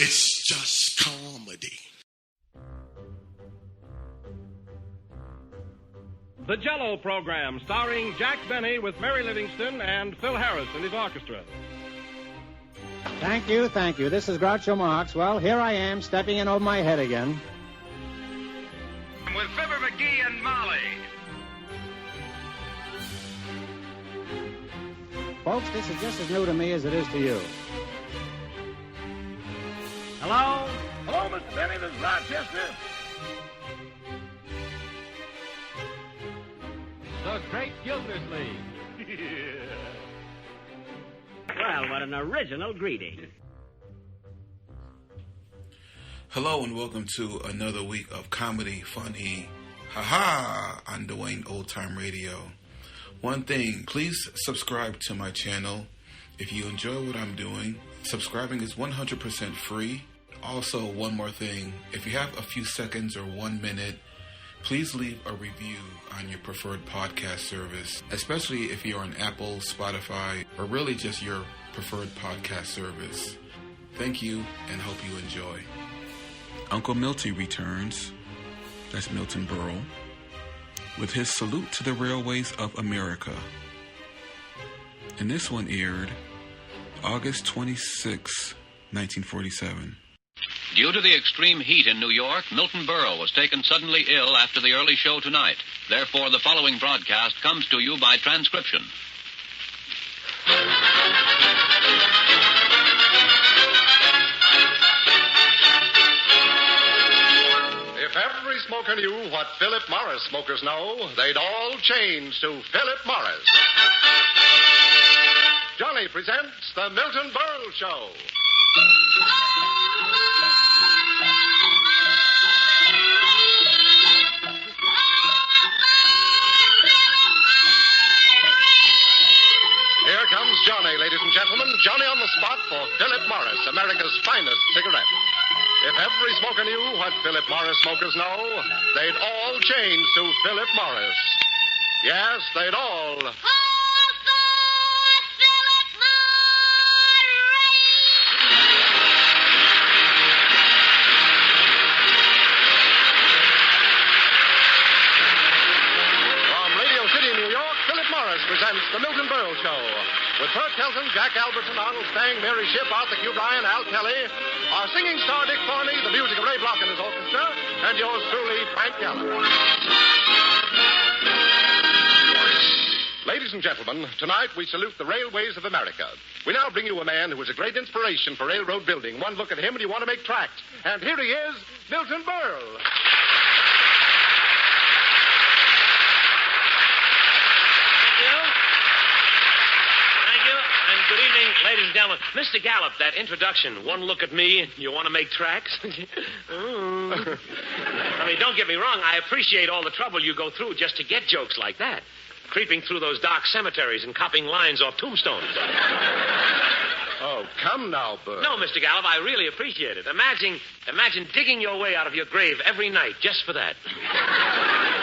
It's just comedy. The Jell-O Program, starring Jack Benny with Mary Livingston and Phil Harris and his orchestra. Thank you. This is Groucho Marx. Well, here I am, stepping in over my head again. With Fibber McGee and Molly. Folks, this is just as new to me as it is to you. Hello? Hello, Mr. Benny. This is Rochester. The Great Gildersleeve. Well, what an original greeting. Hello and welcome to another week of comedy, funny, haha, on Dwayne Old Time Radio. One thing, please subscribe to my channel. If you enjoy what I'm doing, subscribing is 100% free. Also, one more thing, if you have a few seconds or 1 minute, please leave a review on your preferred podcast service, especially if you're on Apple, Spotify, or really just your preferred podcast service. Thank you and hope you enjoy. Uncle Milty returns, that's Milton Berle, with his salute to the railways of America. And this one aired August 26, 1947. Due to the extreme heat in New York, Milton Berle was taken suddenly ill after the early show tonight. Therefore, the following broadcast comes to you by transcription. If every smoker knew what Philip Morris smokers know, they'd all change to Philip Morris. Johnny presents The Milton Berle Show. Here comes Johnny, ladies and gentlemen. Johnny on the spot for Philip Morris, America's finest cigarette. If every smoker knew what Philip Morris smokers know, they'd all change to Philip Morris. Yes, they'd all. Presents The Milton Berle Show. With Bert Kelton, Jack Albertson, Arnold Stang, Mary Shipp, Arthur Q. Bryan, Al Kelly, our singing star Dick Thorney, the music of Ray Block and his orchestra, and yours truly, Frank Gallup. Ladies and gentlemen, tonight we salute the railways of America. We now bring you a man who was a great inspiration for railroad building. One look at him and you want to make tracks. And here he is, Milton Berle. Good evening, ladies and gentlemen. Mr. Gallup, that introduction, one look at me, and you want to make tracks? I mean, don't get me wrong, I appreciate all the trouble you go through just to get jokes like that. Creeping through those dark cemeteries and copying lines off tombstones. Oh, come now, Bert. No, Mr. Gallup, I really appreciate it. Imagine digging your way out of your grave every night just for that.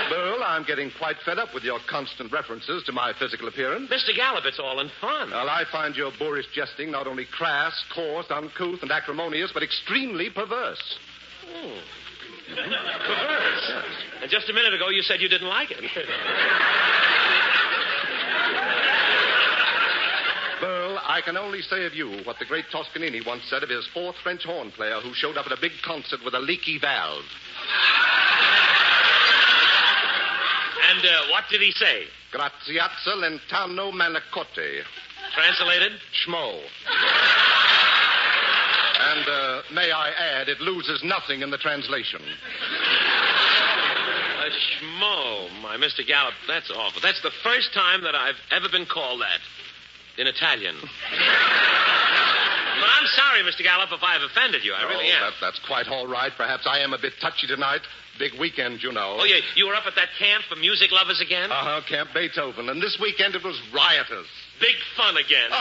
Burl, I'm getting quite fed up with your constant references to my physical appearance. Mr. Gallup, it's all in fun. Well, I find your boorish jesting not only crass, coarse, uncouth, and acrimonious, but extremely perverse. Perverse? Yes. And just a minute ago, you said you didn't like it. Burl, I can only say of you what the great Toscanini once said of his fourth French horn player who showed up at a big concert with a leaky valve. And what did he say? Graziazza lentano manicotti. Translated? Schmo. And may I add, it loses nothing in the translation. A schmo. My, Mr. Gallup, that's awful. That's the first time that I've ever been called that. In Italian. But I'm sorry, Mr. Gallup, if I've offended you. I really am. That's quite all right. Perhaps I am a bit touchy tonight. Big weekend, you know. Oh, yeah. You were up at that camp for music lovers again? Uh-huh, Camp Beethoven. And this weekend it was riotous. Big fun again.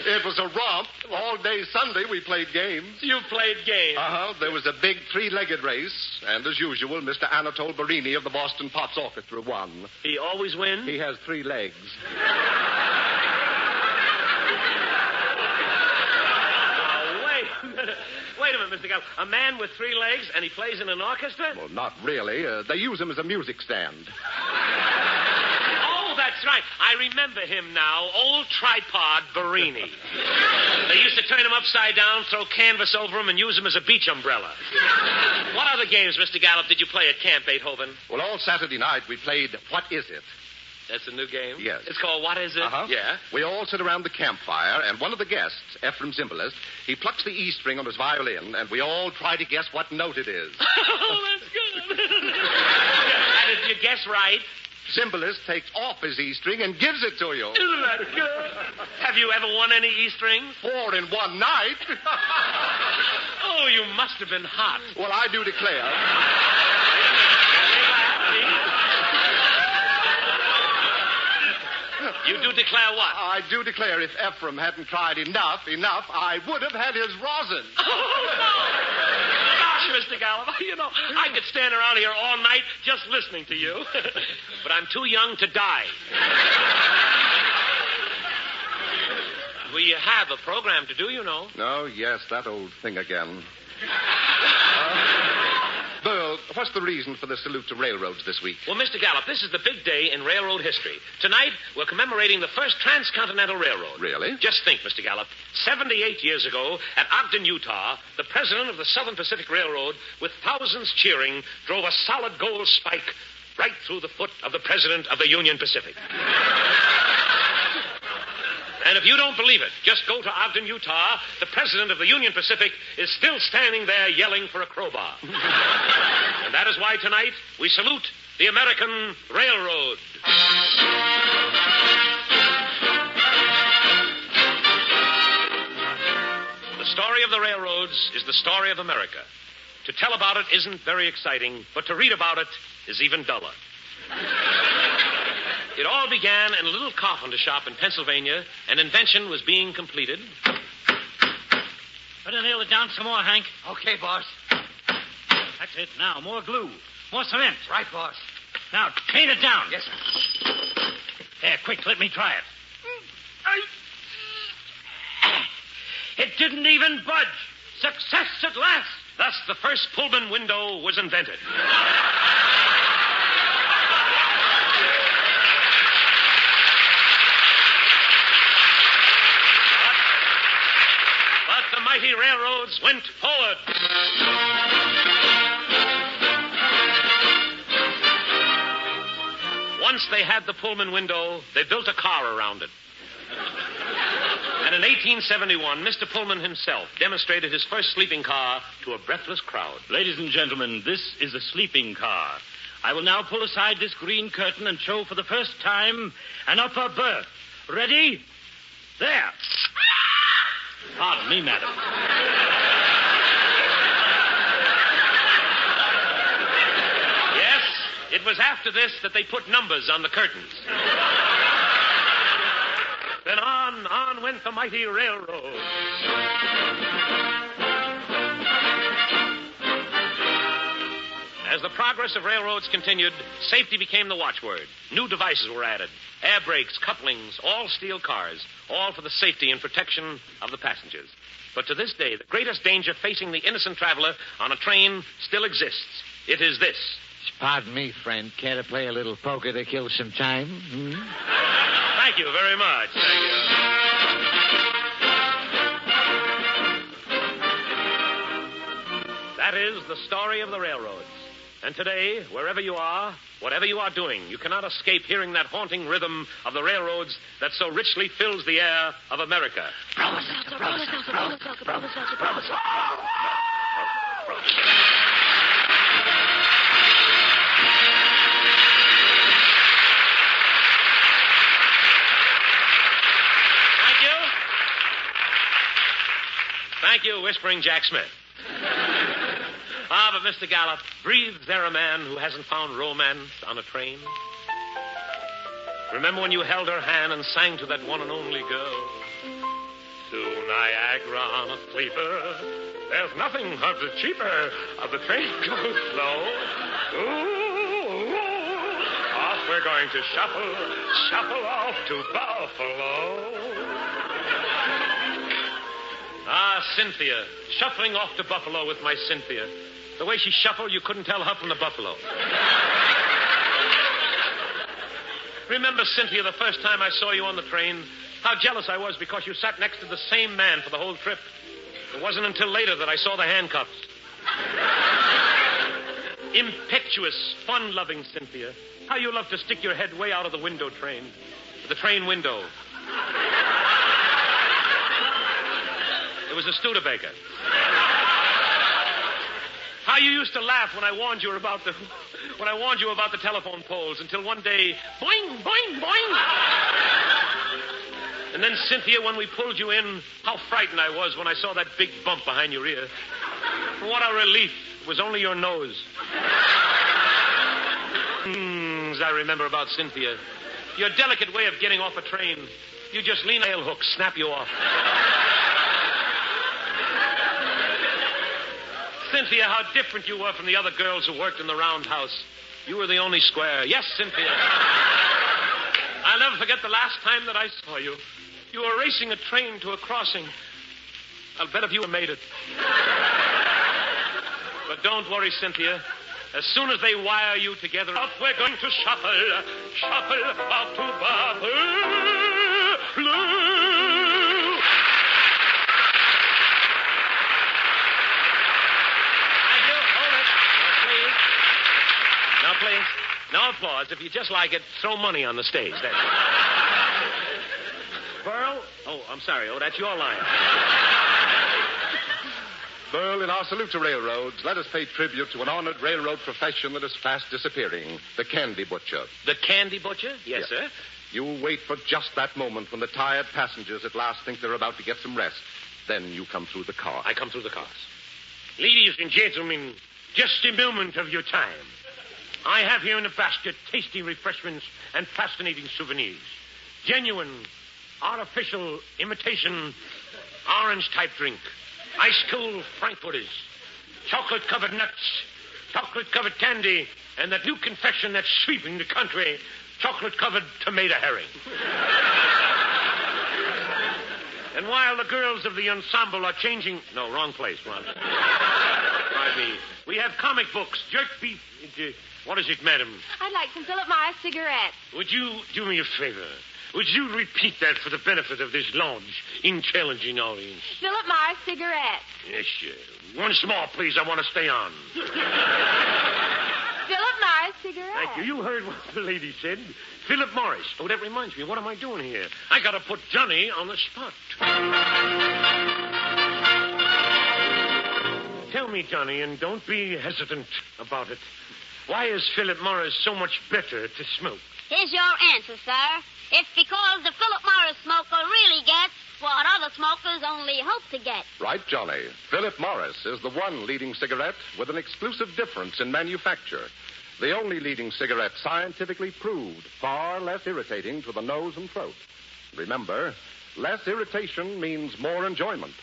It was a romp. All day Sunday we played games. You played games? Uh-huh. There was a big three-legged race. And as usual, Mr. Anatole Barini of the Boston Pops Orchestra won. He always wins? He has 3 legs. Wait a minute, Mr. Gallup. A man with 3 legs and he plays in an orchestra? Well, not really. They use him as a music stand. Oh, that's right. I remember him now. Old tripod Barini. They used to turn him upside down, throw canvas over him, and use him as a beach umbrella. What other games, Mr. Gallup, did you play at Camp Beethoven? Well, all Saturday night we played What Is It? That's a new game? Yes. It's called What Is It? Uh-huh. Yeah. We all sit around the campfire, and one of the guests, Ephraim Zimbalist, he plucks the E string on his violin, and we all try to guess what note it is. Oh, that's good. And if you guess right... Zimbalist takes off his E string and gives it to you. Isn't that good? Have you ever won any E strings? 4 in one night. Oh, you must have been hot. Well, I do declare. You do declare what? I do declare if Ephraim hadn't tried enough, I would have had his rosin. Oh, no. Gosh, Mr. Gallup, you know, I could stand around here all night just listening to you. But I'm too young to die. We have a program to do, you know. Oh, yes, that old thing again. Burl, what's the reason for the salute to railroads this week? Well, Mr. Gallup, this is the big day in railroad history. Tonight, we're commemorating the first transcontinental railroad. Really? Just think, Mr. Gallup. 78 years ago, at Ogden, Utah, the president of the Southern Pacific Railroad, with thousands cheering, drove a solid gold spike right through the foot of the president of the Union Pacific. And if you don't believe it, just go to Ogden, Utah. The president of the Union Pacific is still standing there yelling for a crowbar. And that is why tonight we salute the American Railroad. The story of the railroads is the story of America. To tell about it isn't very exciting, but to read about it is even duller. It all began in a little carpenter shop in Pennsylvania. An invention was being completed. Better nail it down some more, Hank. Okay, boss. That's it. Now, more glue. More cement. Right, boss. Now, paint it down. Yes, sir. There, quick, let me try it. It didn't even budge. Success at last. Thus, the first Pullman window was invented. But the mighty railroads went forward. Once they had the Pullman window, they built a car around it. And in 1871, Mr. Pullman himself demonstrated his first sleeping car to a breathless crowd. Ladies and gentlemen, this is a sleeping car. I will now pull aside this green curtain and show for the first time an upper berth. Ready? There. Pardon me, madam. Yes, it was after this that they put numbers on the curtains. Then on went the mighty railroad. As the progress of railroads continued, safety became the watchword. New devices were added. Air brakes, couplings, all steel cars, all for the safety and protection of the passengers. But to this day, the greatest danger facing the innocent traveler on a train still exists. It is this. Pardon me, friend. Care to play a little poker to kill some time? Thank you very much. Thank you. That is the story of the railroads. And today, wherever you are, whatever you are doing, you cannot escape hearing that haunting rhythm of the railroads that so richly fills the air of America. Thank you, Whispering Jack Smith. But Mr. Gallup, breathes there a man who hasn't found romance on a train? Remember when you held her hand and sang to that one and only girl? To Niagara on a sleeper, there's nothing of the cheaper. The train goes slow. Ooh, off we're going to shuffle off to Buffalo. Ah, Cynthia. Shuffling off to Buffalo with my Cynthia. The way she shuffled, you couldn't tell her from the buffalo. Remember, Cynthia, the first time I saw you on the train? How jealous I was because you sat next to the same man for the whole trip. It wasn't until later that I saw the handcuffs. Impetuous, fun-loving Cynthia. How you love to stick your head way out of the window train. The train window. It was a Studebaker. How you used to laugh when I warned you about the telephone poles until one day, boing, boing, boing. And then, Cynthia, when we pulled you in, how frightened I was when I saw that big bump behind your ear. What a relief. It was only your nose. As I remember about Cynthia. Your delicate way of getting off a train. You just lean a nail hook, snap you off. Cynthia, how different you were from the other girls who worked in the roundhouse. You were the only square. Yes, Cynthia. I'll never forget the last time that I saw you. You were racing a train to a crossing. I'll bet if you made it. But don't worry, Cynthia. As soon as they wire you together, up we're going to shuffle off to Buffalo. Now, please. No applause. If you just like it, throw money on the stage. That's it. Berle? Oh, I'm sorry. Oh, that's your line. Berle, in our salute to railroads, let us pay tribute to an honored railroad profession that is fast disappearing, the candy butcher. The candy butcher? Yes, sir. You wait for just that moment when the tired passengers at last think they're about to get some rest. Then you come through the car. I come through the cars. Ladies and gentlemen, just a moment of your time. I have here in a basket tasty refreshments and fascinating souvenirs. Genuine, artificial, imitation, orange-type drink. Ice-cold frankfurters. Chocolate-covered nuts. Chocolate-covered candy. And that new confection that's sweeping the country. Chocolate-covered tomato herring. And while the girls of the ensemble are changing... No, wrong place, Ron. Pardon me. We have comic books, jerk beef... What is it, madam? I'd like some Philip Morris cigarettes. Would you do me a favor? Would you repeat that for the benefit of this large, intelligent audience? Philip Morris cigarettes. Yes, sir. Once more, please. I want to stay on. Philip Morris cigarettes. Thank you. You heard what the lady said. Philip Morris. Oh, that reminds me. What am I doing here? I got to put Johnny on the spot. Tell me, Johnny, and don't be hesitant about it. Why is Philip Morris so much better to smoke? Here's your answer, sir. It's because the Philip Morris smoker really gets what other smokers only hope to get. Right, Johnny. Philip Morris is the one leading cigarette with an exclusive difference in manufacture. The only leading cigarette scientifically proved far less irritating to the nose and throat. Remember, less irritation means more enjoyment.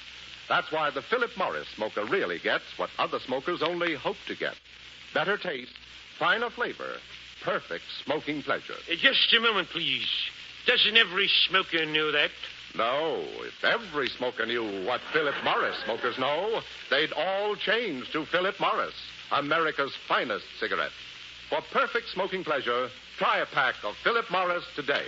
That's why the Philip Morris smoker really gets what other smokers only hope to get. Better taste, finer flavor, perfect smoking pleasure. Just a moment, please. Doesn't every smoker know that? No. If every smoker knew what Philip Morris smokers know, they'd all change to Philip Morris, America's finest cigarette. For perfect smoking pleasure, try a pack of Philip Morris today.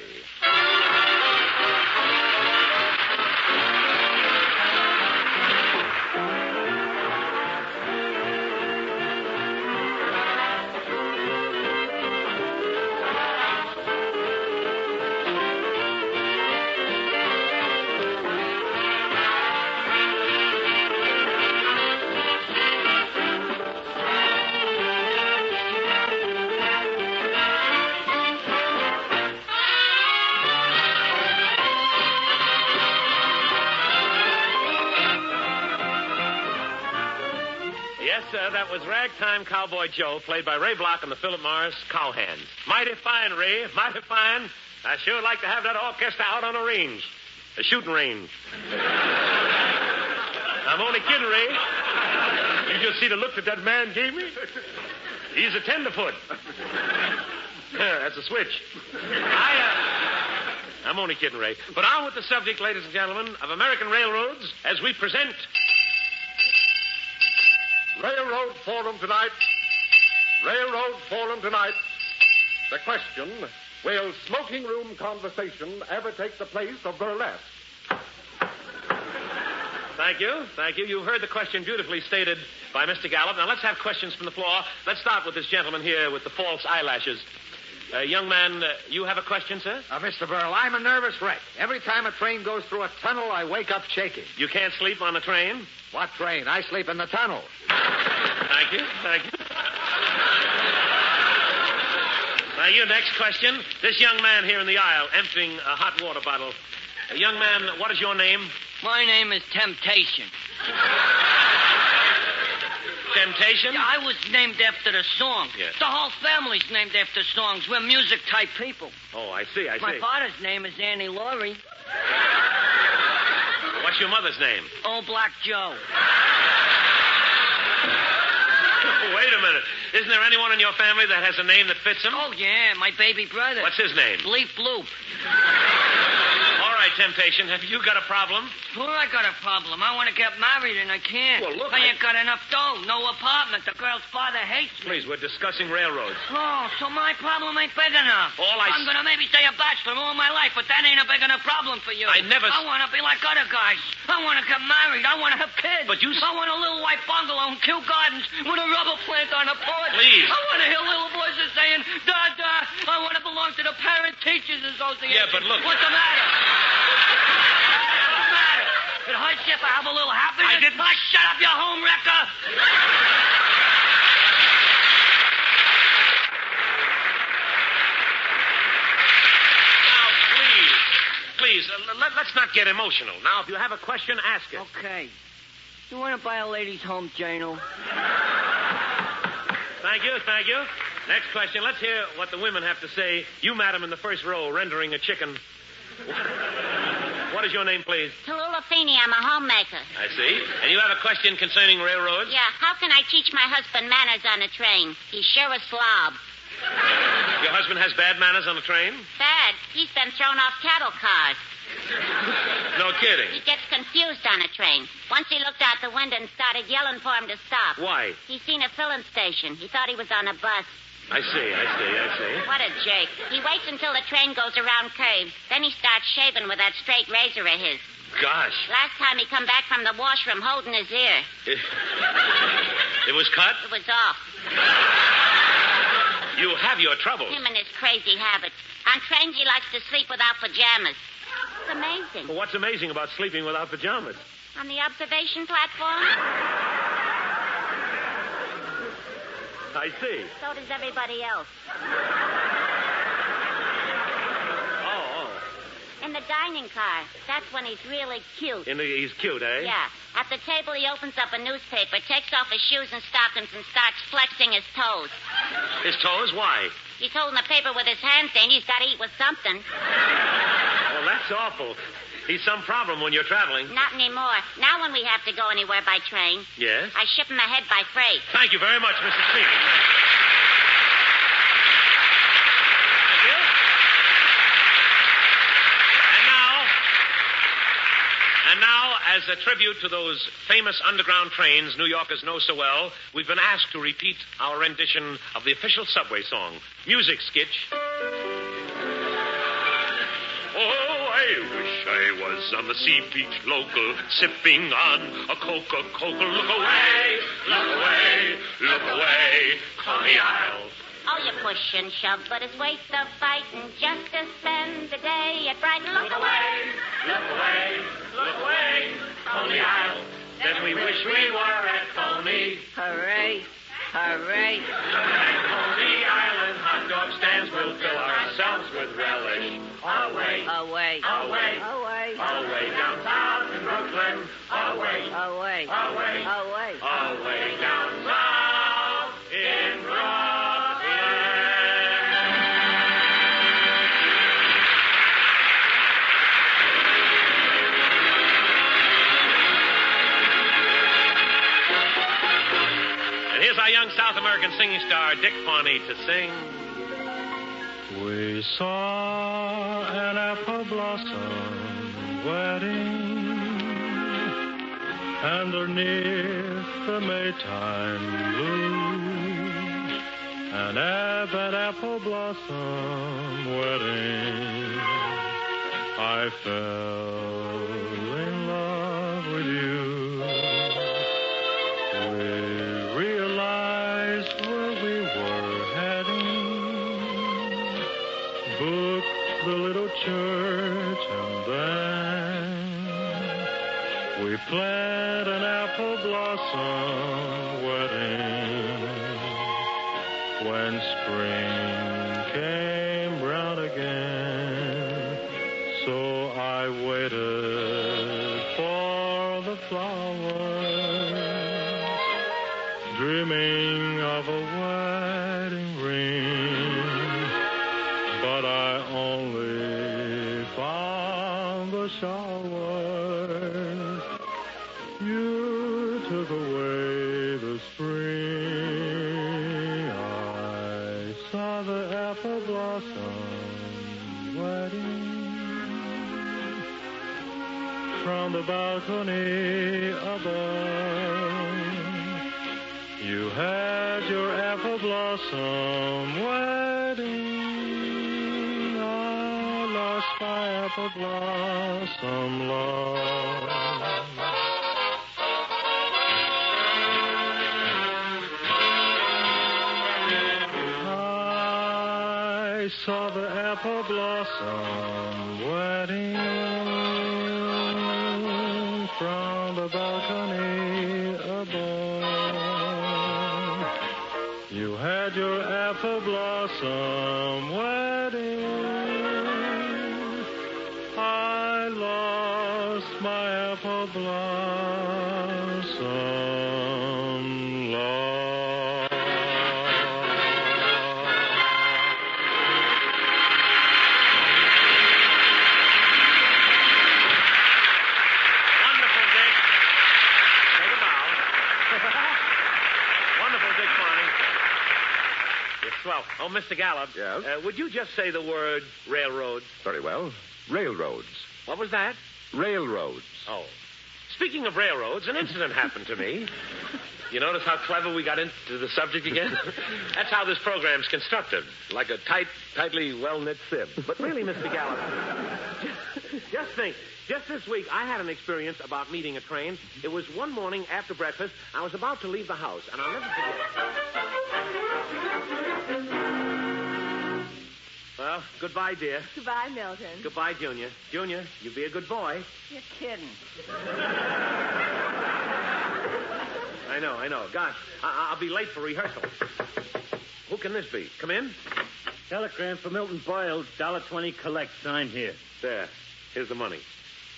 That was Ragtime Cowboy Joe, played by Ray Block and the Philip Morris Cowhands. Mighty fine, Ray. Mighty fine. I sure like to have that orchestra out on a range. A shooting range. I'm only kidding, Ray. You just see the look that man gave me? He's a tenderfoot. That's a switch. I'm only kidding, Ray. But on with the subject, ladies and gentlemen, of American railroads as we present... Railroad Forum tonight. Railroad Forum tonight. The question, will smoking room conversation ever take the place of burlesque? Thank you. You've heard the question beautifully stated by Mr. Gallup. Now, let's have questions from the floor. Let's start with this gentleman here with the false eyelashes. Young man, you have a question, sir? Mr. Berle, I'm a nervous wreck. Every time a train goes through a tunnel, I wake up shaking. You can't sleep on a train? What train? I sleep in the tunnel. Thank you. Now, your next question. This young man here in the aisle emptying a hot water bottle. Young man, what is your name? My name is Temptation. Temptation? Yeah, I was named after the song. Yes. The whole family's named after songs. We're music-type people. Oh, I see. My father's name is Annie Laurie. What's your mother's name? Old Black Joe. Wait a minute. Isn't there anyone in your family that has a name that fits him? Oh, yeah, my baby brother. What's his name? Leaf Bloop. All right, Temptation, have you got a problem? Sure, I got a problem. I want to get married, and I can't. Well, look, I ain't got enough dough, no apartment. The girl's father hates me. Please, we're discussing railroads. Oh, so my problem ain't big enough. I'm going to maybe stay a bachelor all my life, but that ain't a big enough problem for you. I want to be like other guys. I want to get married. I want to have kids. But I want a little white bungalow and Kew Gardens with a rubber plant on the porch. Please. I want to hear little voices saying, "Da-da." I want to belong to the Parent Teachers Association. Yeah, but look. What's the matter? What's the matter? It hurts you if I have a little happiness? I didn't. Shut up, you home wrecker. Please, let's not get emotional. Now, if you have a question, ask it. Okay. You want to buy a lady's home journal? Thank you. Next question. Let's hear what the women have to say. You, madam, in the first row, rendering a chicken. What is your name, please? Tallulah Feeney. I'm a homemaker. I see. And you have a question concerning railroads? Yeah, how can I teach my husband manners on a train? He's sure a slob. Your husband has bad manners on a train? Bad. He's been thrown off cattle cars. No kidding. He gets confused on a train. Once he looked out the window and started yelling for him to stop. Why? He seen a filling station. He thought he was on a bus. I see. What a jerk. He waits until the train goes around curves. Then he starts shaving with that straight razor of his. Gosh. Last time he come back from the washroom holding his ear. It was cut? It was off. You have your troubles. Him and his crazy habits. On trains, he likes to sleep without pajamas. It's amazing. Well, what's amazing about sleeping without pajamas? On the observation platform? I see. So does everybody else. Oh. In the dining car. That's when he's really cute. He's cute, eh? Yeah. At the table, he opens up a newspaper, takes off his shoes and stockings, and starts flexing his toes. His toes? Why? He's holding the paper with his hands in. He's got to eat with something. Well, that's awful. He's some problem when you're traveling. Not anymore. Now when we have to go anywhere by train. Yes? I ship him ahead by freight. Thank you very much, Mrs. Feeney. Thank you. And now, as a tribute to those famous underground trains New Yorkers know so well, we've been asked to repeat our rendition of the official subway song. Music sketch. Oh, I wish I was on the Sea Beach local, sipping on a Coca-Cola. Look away, look away, look away, Coney Isle. Oh, you push and shove, but it's waste of fighting just to spend the day at Brighton. Look away, look away, look away, Coney Isle. Then we wish we were at Coney. Hooray, hooray. And Coney Island hot dog stands will fill ourselves with relish. Away, away, away, away, away downtown in Brooklyn. Away, away, away, away, away down south in Brooklyn. Here's our young South American singing star, Dick Pawnee, to sing. We saw an apple blossom underneath the Maytime blue, an apple blossom wedding, I fell in love with you. We realized where we were heading, booked the little church, and then we planned an apple blossom wedding. When spring came round again, so I waited for the flowers, dreaming of a wedding ring, but I only found the showers. You took away the spring. I saw the apple blossom wedding from the balcony above. You had your apple blossom wedding. I lost my apple blossom love. I saw the apple blossom wedding from the balcony above. You had your apple blossom wedding. I lost my apple blossom love. Wonderful, Dick. Take a bow. Wonderful, Dick Barney. It's swell. Oh, Mr. Gallup. Yes? Would you just say the word railroads? Very well. Railroads. What was that? Railroads. Oh. Speaking of railroads, an incident happened to me. You notice how clever we got into the subject again? That's how this program's constructed, like a tightly well-knit sieve. But really, Mr. Gallup, just think. Just this week, I had an experience about meeting a train. It was one morning after breakfast. I was about to leave the house, and I'll never forget. Well, goodbye, dear. Goodbye, Milton. Goodbye, Junior. Junior, you be a good boy. You're kidding. I know. Gosh, I'll be late for rehearsal. Who can this be? Come in. Telegram for Milton Berle, $1.20 collect. Sign here. There. Here's the money.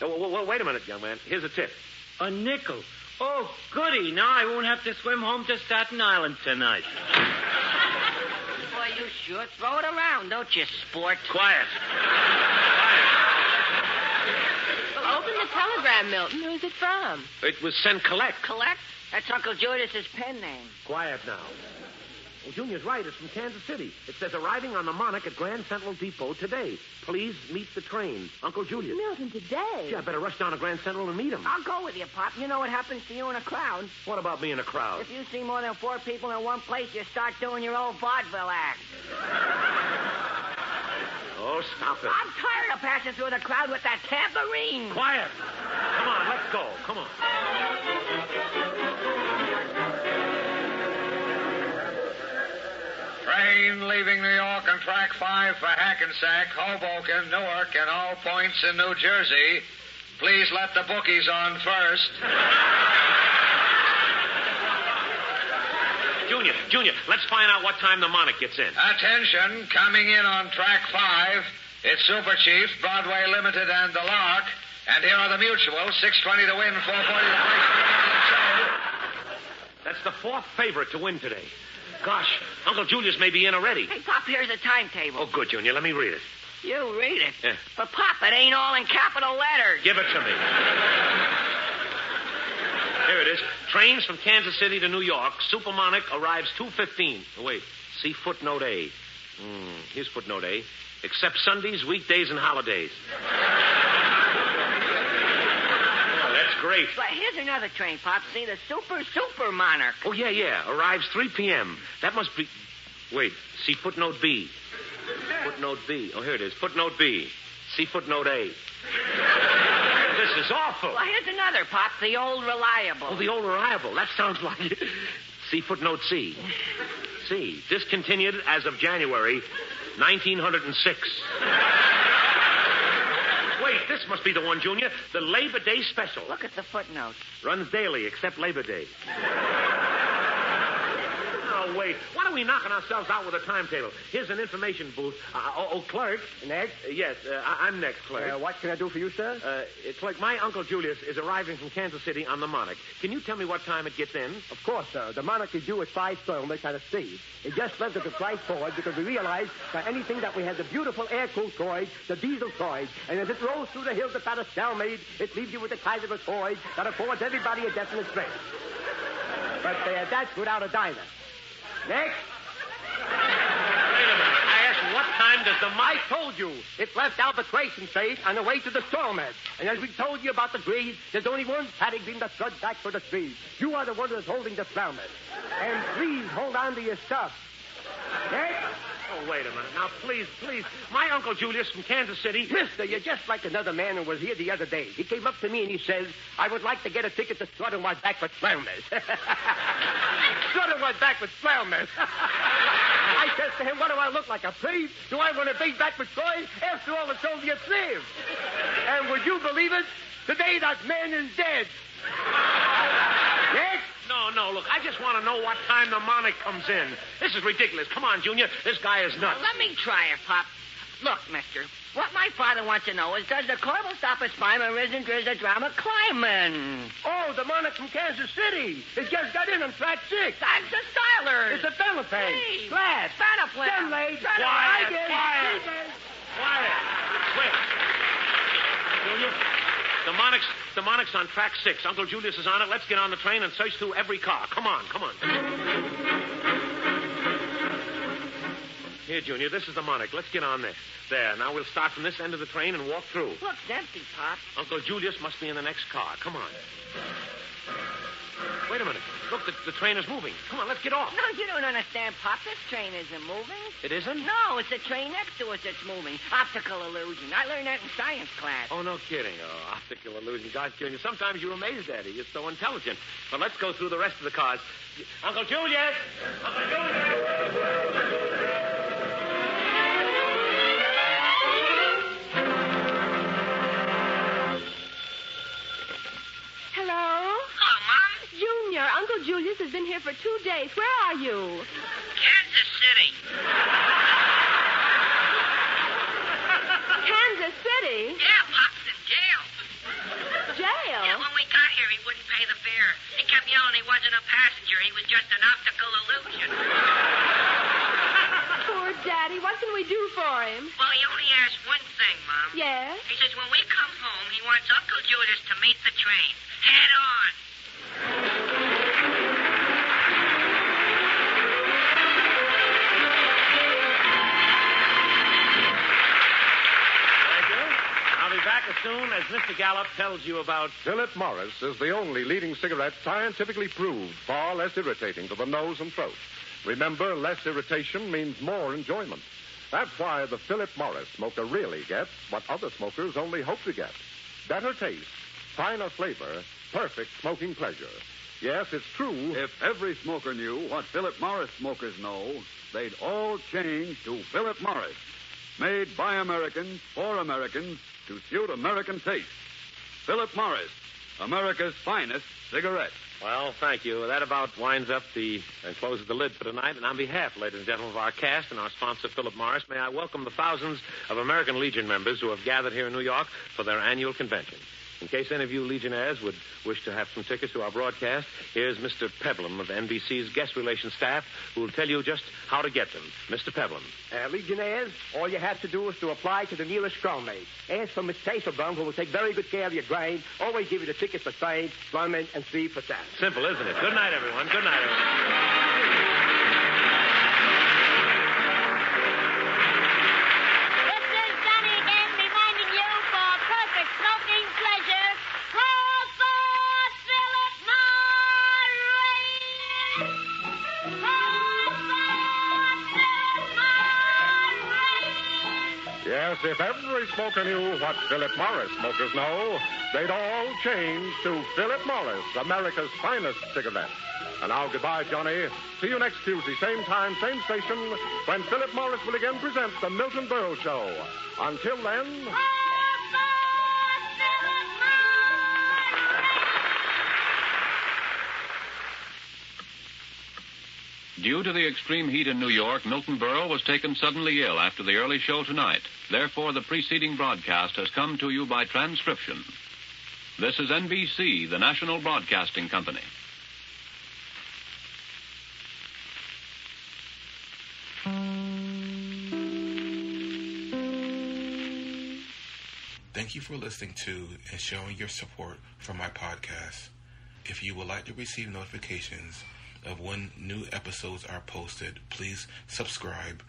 Oh, wait a minute, young man. Here's a tip. A nickel. Oh, goody. Now I won't have to swim home to Staten Island tonight. Boy, you sure throw it around, don't you, sport? Quiet. Well, open the telegram, Milton. Who's it from? It was sent collect. Collect? That's Uncle Judas's pen name. Quiet now. Well, Junior's right. It's from Kansas City. It says arriving on the Monarch at Grand Central Depot today. Please meet the train. Uncle Julius. Milton, today? Gee, I better rush down to Grand Central and meet him. I'll go with you, Pop. You know what happens to you in a crowd. What about me in a crowd? If you see more than 4 people in one place, you start doing your old vaudeville act. Oh, stop it. I'm tired of passing through the crowd with that tambourine. Quiet. Come on, let's go. Come on. Train leaving New York on track 5 for Hackensack, Hoboken, Newark, and all points in New Jersey. Please let the bookies on first. Junior, let's find out what time the Monarch gets in. Attention, coming in on track 5, it's Super Chief, Broadway Limited, and The Lark. And here are the mutuals, 620 to win, 440 to place. That's the 4th favorite to win today. Gosh, Uncle Julius may be in already. Hey, Pop, here's a timetable. Oh, good, Junior. Let me read it. You read it? Yeah. But, Pop, it ain't all in capital letters. Give it to me. Here it is. Trains from Kansas City to New York. Super Monarch arrives 2:15. Oh, wait. See footnote A. Here's footnote A. Except Sundays, weekdays, and holidays. Well, that's great. But here's another train, Pop. See, the Super Monarch. Oh, yeah. Arrives 3 p.m. That must be... Wait, see footnote B. Footnote B. Oh, here it is. Footnote B. See footnote A. This is awful. Well, here's another, Pop. The Old Reliable. Oh, the Old Reliable. That sounds like it. See footnote C. C. Discontinued as of January 1906. Wait, this must be the one, Junior. The Labor Day special. Look at the footnote. Runs daily, except Labor Day. Oh, wait. Why are we knocking ourselves out with a timetable? Here's an information booth. Clerk. Next? Yes, I'm next, clerk. What can I do for you, sir? Clerk, my Uncle Julius is arriving from Kansas City on the Monarch. Can you tell me what time it gets in? Of course, sir. The Monarch is due at 5:12 at sea. It just left at the flight forward because we realized by anything that we had the beautiful air-cooled toys, the diesel toys, and as it rolls through the hills about a stalemate, it leaves you with the kind of a toy that affords everybody a definite strength. But that's without a diner. Next. Wait a minute. I asked, what time does the... I told you. It left arbitration trade on the way to the Stormhead. And as we told you about the grease, there's only one paddock being the thread back for the trees. You are the one that's holding the Stormhead. And please hold on to your stuff. Next. Oh, wait a minute. Now, please. My Uncle Julius from Kansas City... Mister, you're just like another man who was here the other day. He came up to me and he says, I would like to get a ticket to Strut and White back with Flammers. Strut and White back with Flammers. I says to him, what do I look like, a priest? Do I want to be back with toys? After all, it's only a sieve. And would you believe it? Today that man is dead. Next. No, look, I just want to know what time the Monarch comes in. This is ridiculous. Come on, Junior. This guy is nuts. Let me try it, Pop. Look, mister, what my father wants to know is, does the Corporal stop at Spima Risen Drizza Drama climbing? Oh, the Monarch from Kansas City. It just got in on track 6. That's the Stylers. It's a Benefane. Hey. Glad. Beneflip. Sunlight. Quiet. Wait. Junior, the Monarch's on track 6. Uncle Julius is on it. Let's get on the train and search through every car. Come on. Here, Junior, this is the Monarch. Let's get on this. There, now we'll start from this end of the train and walk through. Looks empty, Pop. Uncle Julius must be in the next car. Come on. Wait a minute. Look, the train is moving. Come on, let's get off. No, you don't understand, Pop. This train isn't moving. It isn't? No, it's the train next to us that's moving. Optical illusion. I learned that in science class. Oh, no kidding. Oh, optical illusion. Gosh, Junior, sometimes you're amazed at it. You're so intelligent. But let's go through the rest of the cars. Uncle Julius! Uncle Julius! Junior, Uncle Julius has been here for 2 days. Where are you? Kansas City. Kansas City? Yeah, Pop's in jail. Jail? Yeah, when we got here, he wouldn't pay the fare. He kept yelling he wasn't a passenger. He was just an optical illusion. Poor Daddy. What can we do for him? Well, he only asked one thing, Mom. Yes? He says when we come home, he wants Uncle Julius to meet the train. Head on. Back as soon as Mr. Gallup tells you about... Philip Morris is the only leading cigarette scientifically proved far less irritating to the nose and throat. Remember, less irritation means more enjoyment. That's why the Philip Morris smoker really gets what other smokers only hope to get. Better taste, finer flavor, perfect smoking pleasure. Yes, it's true. If every smoker knew what Philip Morris smokers know, they'd all change to Philip Morris. Made by Americans, for Americans, to suit American taste. Philip Morris, America's finest cigarette. Well, thank you. That about winds up and closes the lid for tonight. And on behalf, ladies and gentlemen, of our cast and our sponsor, Philip Morris, may I welcome the thousands of American Legion members who have gathered here in New York for their annual convention. In case any of you Legionnaires would wish to have some tickets to our broadcast, here's Mr. Peblum of NBC's guest relations staff who will tell you just how to get them. Mr. Peblum. Legionnaires, all you have to do is to apply to the nearest strongmate. Ask for Miss Taserbaum, who will take very good care of your grain. Always give you the tickets for same, strongman, and 3 for that. Simple, isn't it? Good night, everyone. Good night, everyone. Smoking pleasure. Roll Yes, if every smoker knew what Philip Morris smokers know, they'd all change to Philip Morris, America's finest cigarette. And now, goodbye, Johnny. See you next Tuesday, same time, same station, when Philip Morris will again present the Milton Berle Show. Until then... Due to the extreme heat in New York, Milton Berle was taken suddenly ill after the early show tonight. Therefore, the preceding broadcast has come to you by transcription. This is NBC, the National Broadcasting Company. Thank you for listening to and showing your support for my podcast. If you would like to receive notifications of when new episodes are posted, please subscribe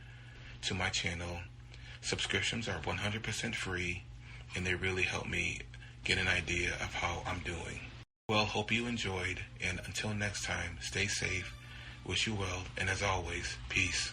to my channel. Subscriptions are 100% free, and they really help me get an idea of how I'm doing. Well, hope you enjoyed, and until next time, stay safe, wish you well, and as always, peace.